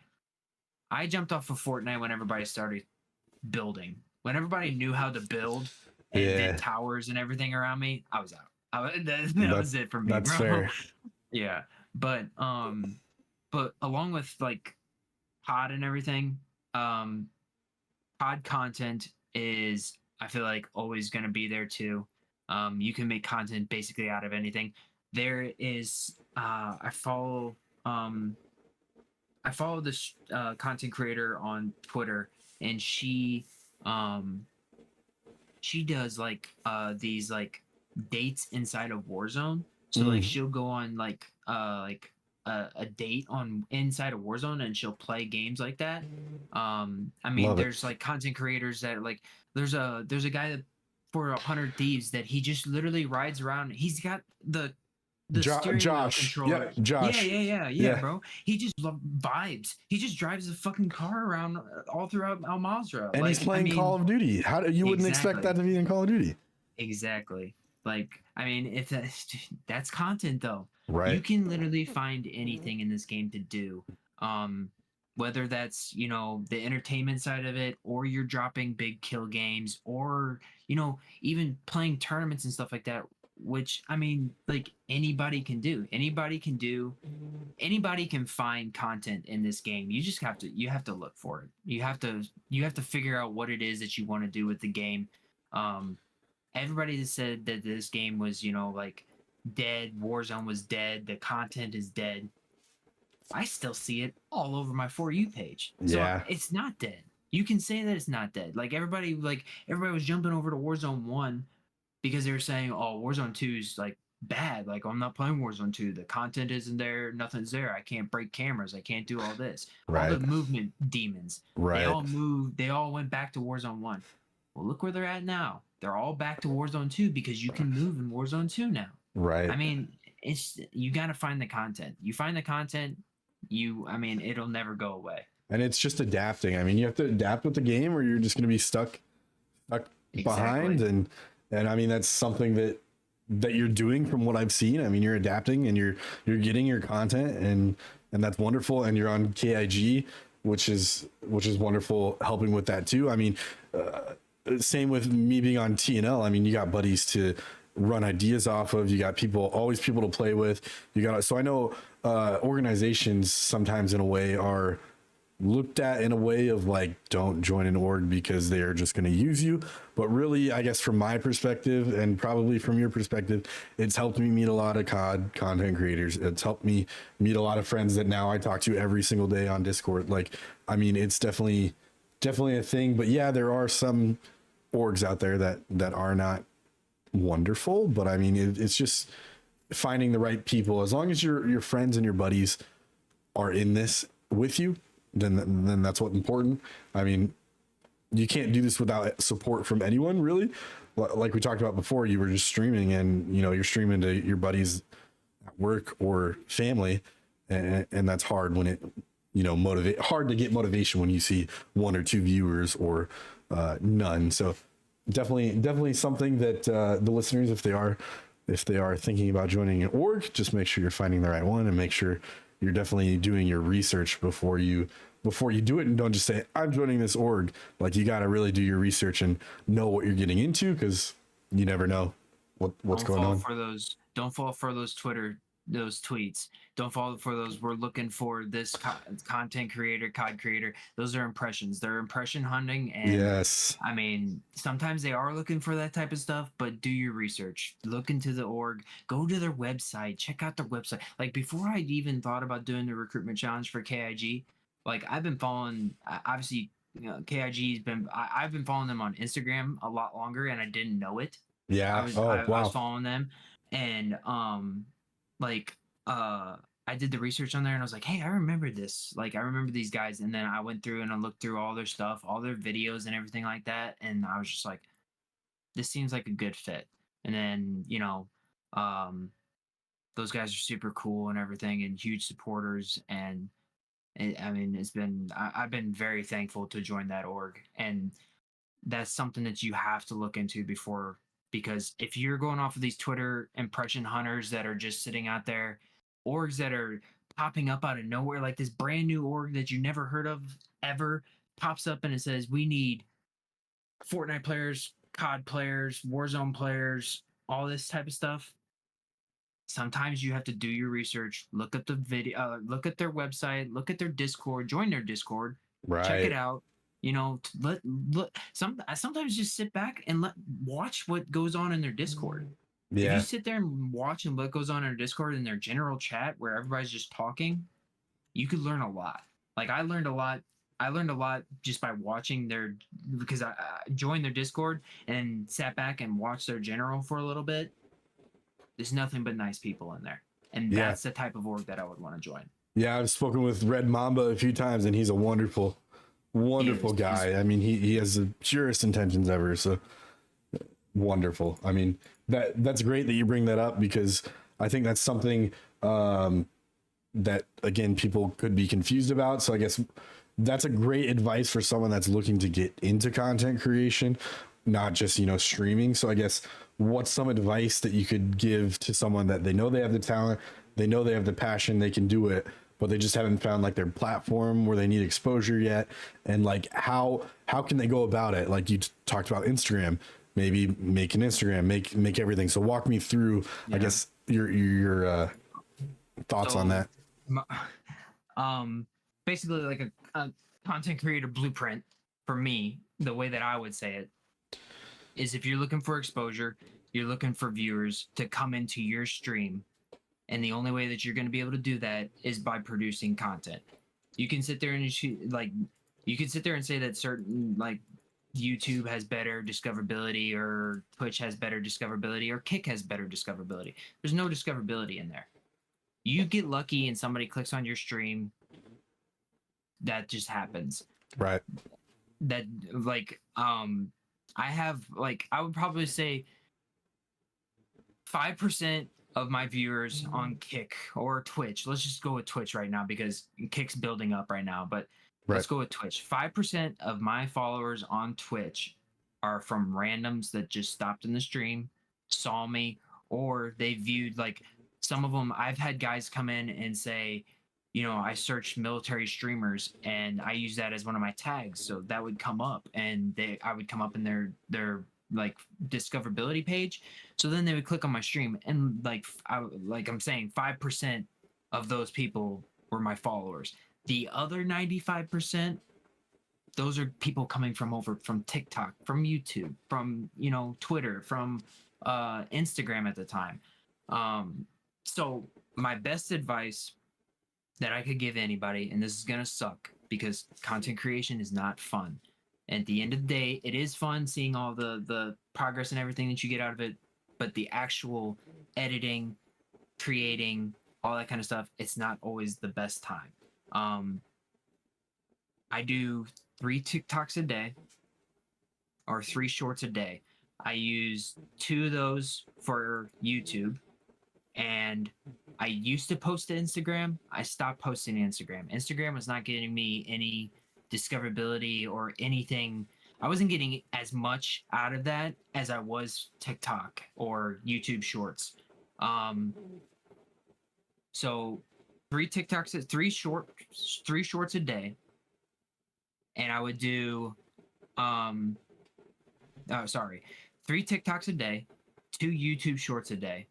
I jumped off of Fortnite when everybody started building. When everybody knew how to build and did towers and everything around me, I was out. That was it for me, that's bro. fair. Yeah. But along with like pod and everything, pod content is, I feel like, always going to be there too. You can make content basically out of anything. There is I follow this content creator on Twitter, and she does like these like dates inside of Warzone. So like she'll go on like a date on inside of Warzone, and she'll play games like that. I mean, there's like content creators that like there's a guy that for 100 Thieves that he just literally rides around. He's got the steering wheel controller. Yeah, Josh. Yeah, bro. He just vibes. He just drives a fucking car around all throughout Al Mazrah. And he's playing Call of Duty. How do you wouldn't expect that to be in Call of Duty? Exactly. Like, I mean, if that's content though. Right. You can literally find anything in this game to do. Whether that's, the entertainment side of it, or you're dropping big kill games, or, even playing tournaments and stuff like that, which, I mean, like, anybody can do. Anybody can find content in this game. You just have to look for it. You have to figure out what it is that you want to do with the game. Everybody said that this game was, like, dead. Warzone was dead. The content is dead. I still see it all over my For You page. So it's not dead. You can say that it's not dead. Like, everybody was jumping over to Warzone 1 because they were saying, oh, Warzone 2 is like bad. Like, I'm not playing Warzone 2. The content isn't there. Nothing's there. I can't break cameras. I can't do all this. Right. All the movement demons. Right. They all moved. They all went back to Warzone 1. Well, look where they're at now. They're all back to Warzone 2 because you can move in Warzone 2 now. Right. I mean, you got to find the content. You find the content, it'll never go away. And it's just adapting. I mean, you have to adapt with the game, or you're just going to be stuck behind. And I mean, that's something that you're doing from what I've seen. I mean, you're adapting and you're getting your content, and that's wonderful. And you're on KIG, which is wonderful, helping with that too. I mean, same with me being on TNL. I mean, you got buddies to run ideas off of. You got always people to play with. So I know organizations sometimes in a way are looked at in a way of like, don't join an org because they are just going to use you. But really, I guess from my perspective and probably from your perspective, it's helped me meet a lot of COD content creators. It's helped me meet a lot of friends that now I talk to every single day on Discord. Like, I mean, it's definitely a thing. But yeah, there are some orgs out there that are not wonderful. But I mean, it's just finding the right people. As long as your friends and your buddies are in this with you, then that's what's important. I mean, you can't do this without support from anyone, really. Like we talked about before, you were just streaming, and you're streaming to your buddies at work or family, and that's hard when it hard to get motivation when you see one or two viewers or none. So definitely something that the listeners, if they are thinking about joining an org, just make sure you're finding the right one, and make sure you're definitely doing your research before you do it, and don't just say I'm joining this org. Like, you got to really do your research and know what you're getting into, because you never know what's going on. Don't fall for those tweets. Don't fall for those, we're looking for this content creator, COD creator. Those are impressions. They're impression hunting. And yes, I mean, sometimes they are looking for that type of stuff, but do your research. Look into the org. Go to their website. Check out their website. Like, before I even thought about doing the recruitment challenge for KIG, like, I've been following, obviously, KIG's been, I've been following them on Instagram a lot longer, and I didn't know it. Yeah. I was following them, and I did the research on there, and I was like, hey, I remember this. Like, I remember these guys. And then I went through and I looked through all their stuff, all their videos and everything like that. And I was just like, this seems like a good fit. And then, those guys are super cool and everything, and huge supporters. And I mean, I've been very thankful to join that org. And that's something that you have to look into before, because if you're going off of these Twitter impression hunters that are just sitting out there, orgs that are popping up out of nowhere, like this brand new org that you never heard of ever pops up and it says, we need Fortnite players, COD players, Warzone players, all this type of stuff. Sometimes you have to do your research, look at the video, look at their website, look at their Discord, join their Discord, check it out. Sometimes just sit back and watch what goes on in their Discord. Yeah. If you sit there and watch and what goes on in their Discord, in their general chat where everybody's just talking, you could learn a lot. Like, I learned a lot just by watching because I joined their Discord and sat back and watched their general for a little bit. There's nothing but nice people in there. And that's the type of org that I would want to join. Yeah, I've spoken with Red Mamba a few times, and he's a wonderful guy. I mean, he has the purest intentions ever. So wonderful. I mean, that's great that you bring that up, because I think that's something that, again, people could be confused about. So I guess that's a great advice for someone that's looking to get into content creation, not just, streaming. So I guess, what's some advice that you could give to someone that they know they have the talent, they know they have the passion, they can do it, but they just haven't found like their platform where they need exposure yet? And like, how can they go about it? Like, you talked about Instagram, maybe make an Instagram, make everything. So walk me through, I guess, your thoughts on that. Basically, like a content creator blueprint for me, the way that I would say it is, if you're looking for exposure, you're looking for viewers to come into your stream, and the only way that you're going to be able to do that is by producing content. You can sit there and say that certain, like, YouTube has better discoverability, or Twitch has better discoverability, or Kick has better discoverability. There's no discoverability in there. You get lucky and somebody clicks on your stream, that just happens. Right. That, like, I would probably say 5% of my viewers on Kick or Twitch. Let's just go with Twitch right now, because Kick's building up right now, but let's go with Twitch. 5% of my followers on Twitch are from randoms that just stopped in the stream, saw me, or they viewed, like, some of them. I've had guys come in and say, I searched military streamers and I use that as one of my tags. So that would come up, and I would come up in their like discoverability page. So then they would click on my stream, and I'm saying 5% of those people were my followers. The other 95%, those are people coming from TikTok, from YouTube, from Twitter, from Instagram at the time. So my best advice that I could give anybody, and this is gonna suck because content creation is not fun. At the end of the day, it is fun seeing all the progress and everything that you get out of it, but the actual editing, creating, all that kind of stuff, it's not always the best time. I do 3 TikToks a day or 3 shorts a day. I use 2 of those for YouTube, and I used to post to Instagram. I stopped posting to Instagram. Instagram was not getting me any discoverability or anything. I wasn't getting as much out of that as I was TikTok or YouTube Shorts. So 3 TikToks, 3 shorts a day, and I would do 3 TikToks a day, 2 YouTube Shorts a day.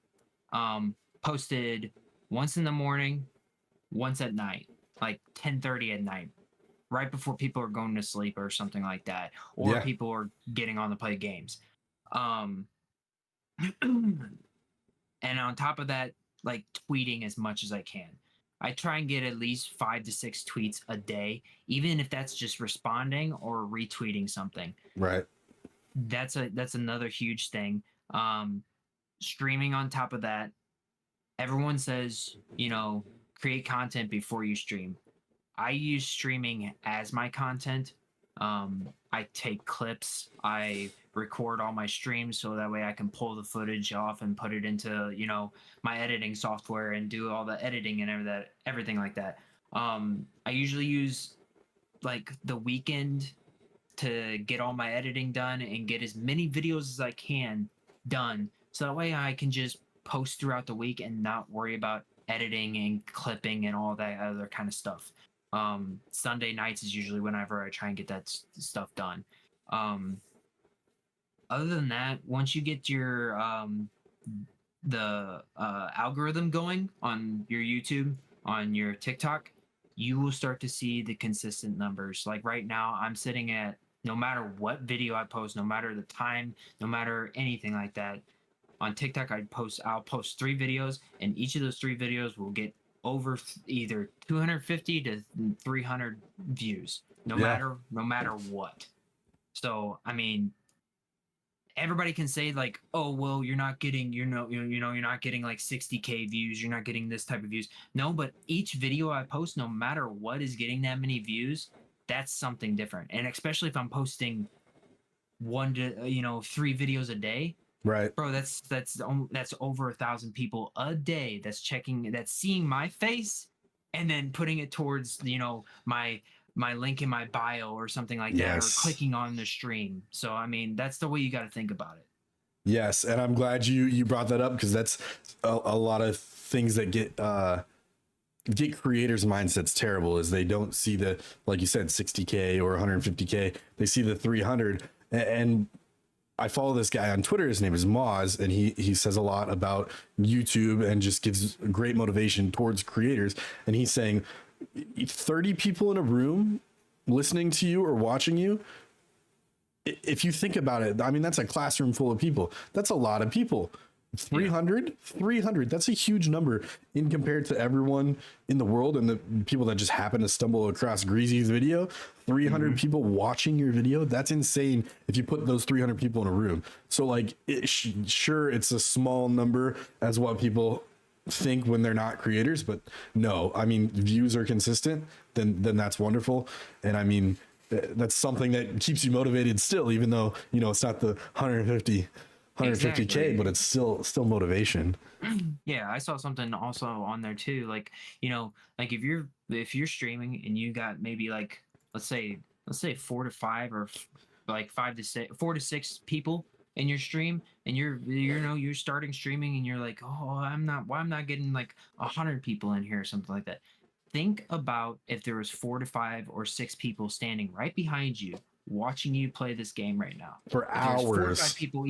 Posted once in the morning, once at night, like 10:30 at night, right before people are going to sleep or something like that, or people are getting on to play games. And on top of that, like tweeting as much as I can. I try and get at least 5 to 6 tweets a day, even if that's just responding or retweeting something. Right. That's another huge thing. Streaming on top of that. Everyone says, create content before you stream. I use streaming as my content. I take clips. I record all my streams so that way I can pull the footage off and put it into, my editing software and do all the editing and everything like that. I usually use like the weekend to get all my editing done and get as many videos as I can done. So that way I can just post throughout the week and not worry about editing and clipping and all that other kind of stuff. Sunday nights is usually whenever I try and get that stuff done. Other than that, once you get your algorithm going on your YouTube, on your TikTok, you will start to see the consistent numbers. Like right now, I'm sitting at, no matter what video I post, no matter the time, no matter anything like that, on TikTok, I'll post 3 videos, and each of those 3 videos will get over either 250 to 300 views, no matter what. So, I mean, everybody can say like, oh, well, you're not getting, you're not getting like 60K views. You're not getting this type of views. No, but each video I post, no matter what, is getting that many views. That's something different. And especially if I'm posting 1 to 3 videos a day, right, bro, that's over 1,000 people a day that's seeing my face and then putting it towards my link in my bio or something like that, or clicking on the stream. So I mean, that's the way you got to think about it. Yes, and I'm glad you brought that up, because that's a lot of things that get creators' mindsets terrible, is they don't see the, like you said, 60K or 150K. They see the 300. And I follow this guy on Twitter. His name is Moz, and he says a lot about YouTube and just gives great motivation towards creators. And he's saying 30 people in a room listening to you or watching you, if you think about it, I mean, that's a classroom full of people. That's a lot of people. 300, that's a huge number in compared to everyone in the world and the people that just happen to stumble across Greasy's video. 300 people watching your video, that's insane if you put those 300 people in a room. So like, sure, it's a small number as what people think when they're not creators, but no, I mean, views are consistent, then that's wonderful. And I mean, that's something that keeps you motivated still, even though, it's not the 150K, exactly. But it's still motivation. Yeah, I saw something also on there too. Like, like if you're streaming and you got maybe like, let's say 4 to 5 or like 5 to 6, 4 to 6 people in your stream, and you're starting streaming and you're like, oh, I'm not getting like 100 people in here or something like that. Think about if there was 4 to 5 or 6 people standing right behind you watching you play this game right now. For If there's 4 or 5 hours. people,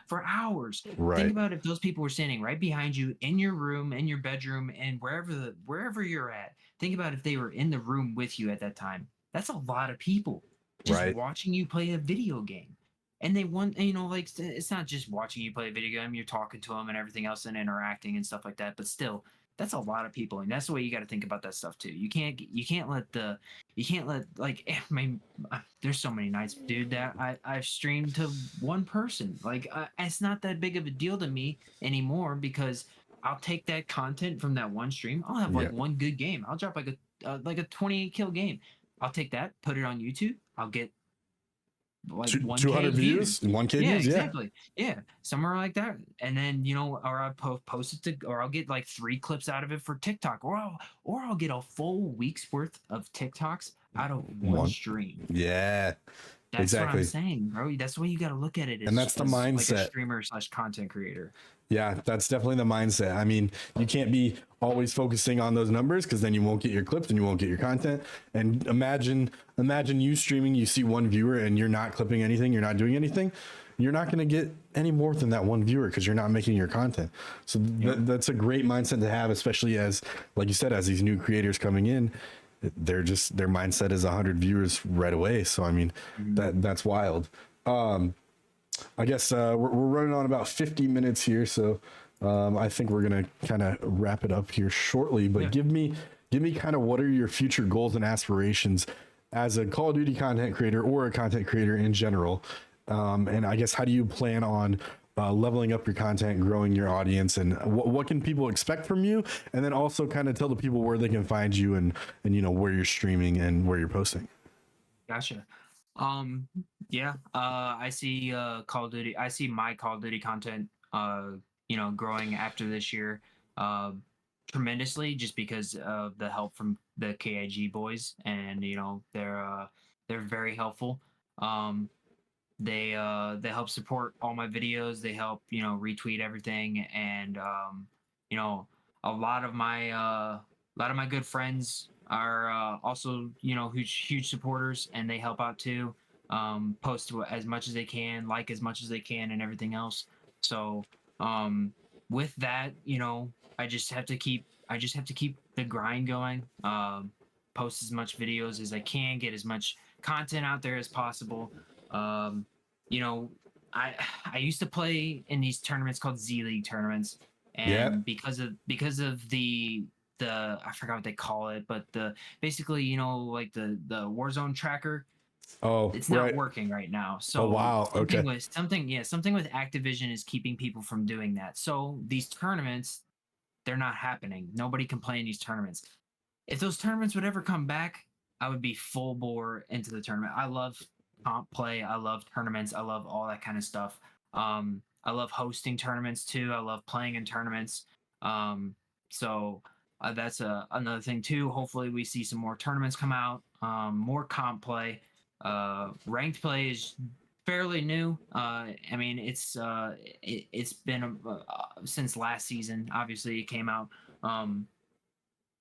for hours. Right. Think about if those people were standing right behind you in your room, in your bedroom, and wherever you're at. Think about if they were in the room with you at that time. That's a lot of people just Right. watching you play a video game. And they want, like, it's not just watching you play a video game. You're talking to them and everything else and interacting and stuff like that. But still, that's a lot of people, and that's the way you got to think about that stuff too. You can't let like I mean, there's so many nights, dude, that I've streamed to one person. Like it's not that big of a deal to me anymore because I'll take that content from that one stream. I'll have like one good game. I'll drop like a 28 kill game. I'll take that, put it on YouTube. I'll get like 200 views, 1K views. Exactly. Yeah, somewhere like that. And then or I post it to, or I'll get like 3 clips out of it for TikTok, or I'll get a full week's worth of TikToks out of one stream. Yeah, that's exactly what I'm saying, bro. That's the way you got to look at it. And that's the mindset. Like a streamer / content creator. Yeah, that's definitely the mindset. I mean, you can't be always focusing on those numbers because then you won't get your clips and you won't get your content. And imagine you streaming, you see one viewer and you're not clipping anything, you're not doing anything. You're not going to get any more than that one viewer because you're not making your content. So that's a great mindset to have, especially as, like you said, as these new creators coming in, their mindset is 100 viewers right away. So, I mean, that's wild. I guess we're running on about 50 minutes here, so I think we're gonna kind of wrap it up here shortly. But give me kind of what are your future goals and aspirations as a Call of Duty content creator or a content creator in general, and I guess how do you plan on leveling up your content, growing your audience, and what can people expect from you, and then also kind of tell the people where they can find you and where you're streaming and where you're posting. Gotcha. I see Call of Duty. I see my Call of Duty content growing after this year tremendously, just because of the help from the KIG boys, and they're very helpful. They help support all my videos. They help retweet everything, and a lot of my good friends are also huge supporters, and they help out too. Post as much as they can, like as much as they can, and everything else. So with that, I just have to keep the grind going. Post as much videos as I can, get as much content out there as possible. I used to play in these tournaments called Z League tournaments, and because of the I forgot what they call it, but basically like the Warzone tracker. Oh, it's not working right now. So wow, okay. Something with Activision is keeping people from doing that. So these tournaments, they're not happening. Nobody can play in these tournaments. If those tournaments would ever come back, I would be full bore into the tournament. I love comp play. I love tournaments. I love all that kind of stuff. I love hosting tournaments too. I love playing in tournaments. So that's another thing too. Hopefully we see some more tournaments come out, more comp play. Ranked play is fairly new. I mean, it's been since last season. Obviously, it came out.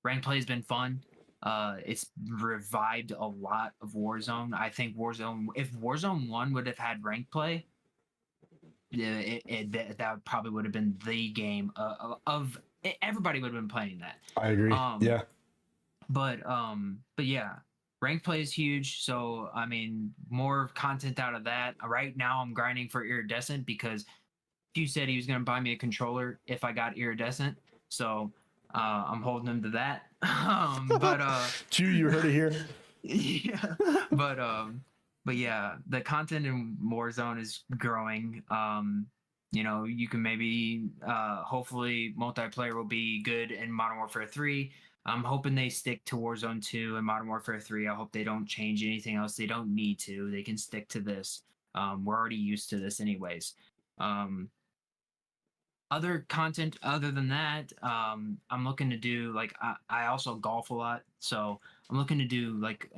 Ranked play has been fun. It's revived a lot of Warzone. I think if Warzone 1 would have had ranked play, that probably would have been the game of everybody would have been playing that. I agree. Yeah. But yeah, ranked play is huge. So I mean, more content out of that. Right now, I'm grinding for Iridescent because Q said he was going to buy me a controller if I got Iridescent. So I'm holding him to that. Q, you heard it here. Yeah. But yeah, the content in Warzone is growing. You can maybe hopefully multiplayer will be good in Modern Warfare 3. I'm hoping they stick to Warzone 2 and Modern Warfare 3. I hope they don't change anything else. They don't need to. They can stick to this. We're already used to this anyways. Other content other than that, I'm looking to do like I also golf a lot, so I'm looking to do like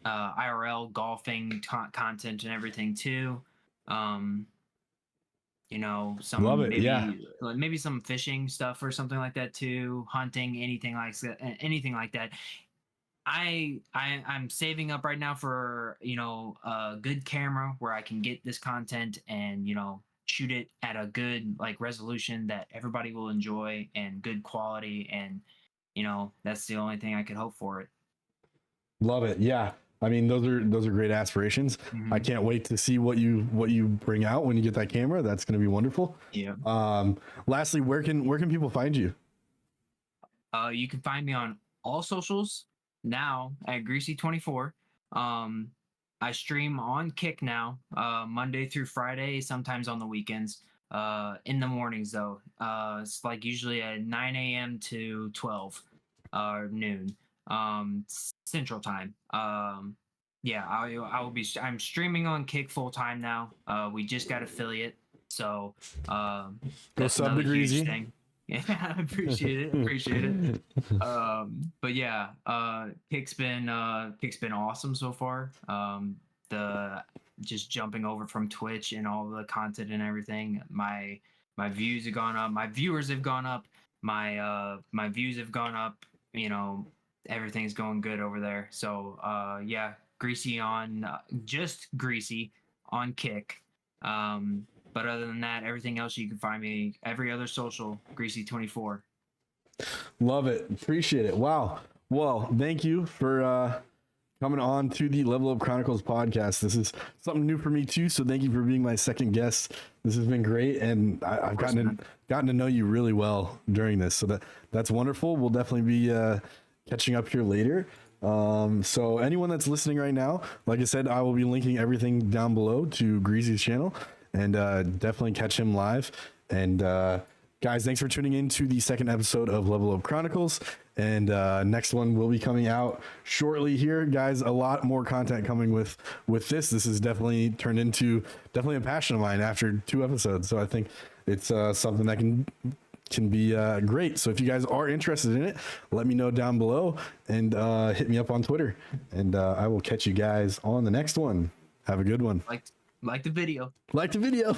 IRL golfing content and everything too. Some love it. Maybe some fishing stuff or something like that too, hunting, anything like that. I'm saving up right now for, a good camera where I can get this content and, shoot it at a good like resolution that everybody will enjoy and good quality, and that's the only thing I could hope for it. Love it. Yeah. I mean, those are great aspirations. I can't wait to see what you bring out when you get that camera. That's going to be wonderful. Yeah. Lastly, where can people find you? You can find me on all socials now at Greasy24. I stream on Kick now, Monday through Friday, sometimes on the weekends. In the mornings though, it's like usually at 9 a.m. to 12 noon, Central Time. Yeah, I will be. I'm streaming on Kick full time now. We just got affiliate, so that's sub another to huge Greasy. thing. Yeah, I appreciate it. But yeah, Kick's been awesome so far. The just jumping over from Twitch and all the content and everything. My views have gone up. My viewers have gone up. My views have gone up. Everything's going good over there. So yeah, Greasy on just Greasy on Kick. But other than that, everything else you can find me every other social, Greasy24. Love it. Appreciate it. Wow. Well, thank you for coming on to the Level Up Chronicles podcast. This is something new for me too, so thank you for being my second guest. This has been great, and I've gotten to know you really well during this, so that's wonderful. We'll definitely be catching up here later. So anyone that's listening right now, like I said, I will be linking everything down below to Greasy's channel, and definitely catch him live. And guys, thanks for tuning in to the second episode of Level Up Chronicles. And next one will be coming out shortly here, guys. A lot more content coming with this. This is definitely turned into a passion of mine after 2 episodes. So I think it's something that can be great. So if you guys are interested in it, let me know down below, and hit me up on Twitter, and I will catch you guys on the next one. Have a good one. Like the video. Like the video.